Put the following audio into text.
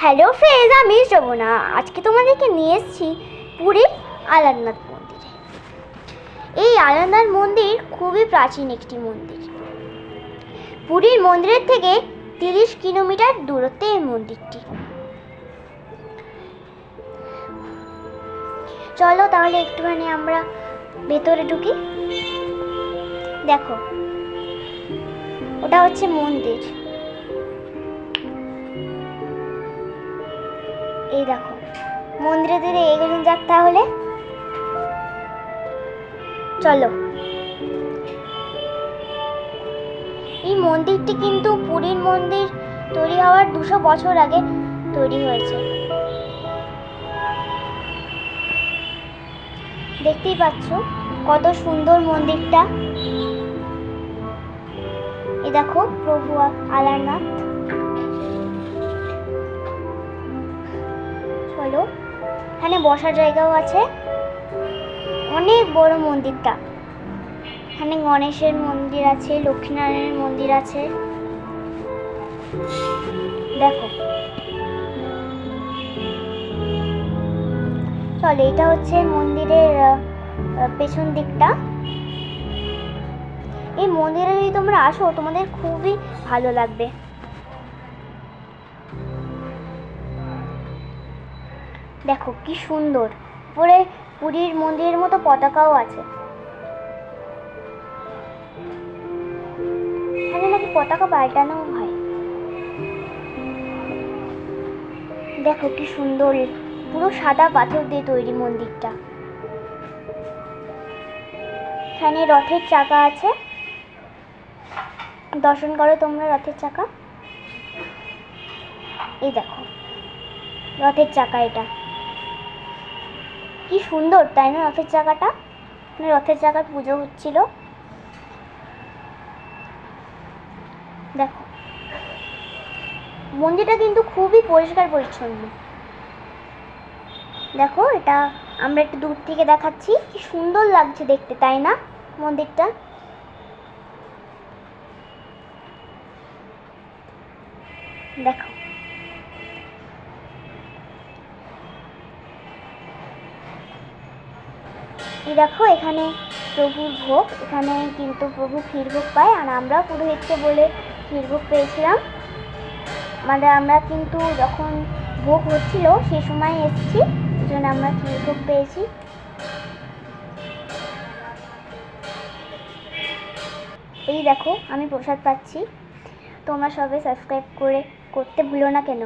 Hello friends, আমি যমুনা। আজকে তোমাদেরকে নিয়ে এসেছি পুরীর আলারনাথ মন্দিরে। এই আলারনাথ মন্দির খুবই প্রাচীন একটি মন্দির। পুরীর মন্দিরের থেকে 30 কিলোমিটার দূরত্বে এই মন্দিরটি। চলো তাহলে একটুখানি আমরা ভেতরে ঢুকি। দেখো, ওটা হচ্ছে মন্দির। এই দেখো, মন্দিরে ধীরে এগোনো যাক তাহলে। চলো। এই মন্দিরটি কিন্তু পুরীর মন্দির তৈরি হওয়ার 200 বছর আগে তৈরি হয়েছে। দেখতেই পাচ্ছ কত সুন্দর মন্দিরটা। এই দেখো প্রভু আলারনাথ। চলো, এখানে বসার জায়গাও আছে। অনেক বড় মন্দিরটা। এখানে গণেশের মন্দির আছে, লক্ষ্মীনারায়ণের মন্দির আছে। দেখো, চলো, এটা হচ্ছে মন্দিরের পেছন দিকটা। এই মন্দিরে যদি তোমরা আসো তোমাদের খুবই ভালো লাগবে। দেখো কি সুন্দর, উপরে পুরীর মন্দিরের মতো পতাকাও আছে। এখানে নাকি পতাকা পাল্টানো হয়। দেখো কি সুন্দর, পুরো সাদা পাথর দিয়ে তৈরি মন্দিরটা। এখানে রথের চাকা আছে, দর্শন করো তোমরা রথের চাকা। এই দেখো রথের চাকা, এটা কি সুন্দর তাই না? রথের চাকাটা, রথের চাকার পুজো হচ্ছিল। দেখো, মন্দিরটা কিন্তু খুবই পরিষ্কার পরিচ্ছন্ন। দেখো, এটা আমরা একটু দূর থেকে দেখাচ্ছি, কি সুন্দর লাগছে দেখতে তাই না মন্দিরটা। দেখো, এই দেখো এখানে প্রভুর ভোগ। এখানে কিন্তু প্রভু ক্ষীরভোগ পায়, আর আমরা পুরোহিতকে বলে ক্ষীরভোগ পেয়েছিলাম। আমরা কিন্তু যখন ভোগ হচ্ছিল সেই সময় এসেছি, এই জন্য আমরা ক্ষীরভোগ পেয়েছি। এই দেখো আমি প্রসাদ পাচ্ছি। তোমরা সবাই সাবস্ক্রাইব করতে ভুলো না কেন।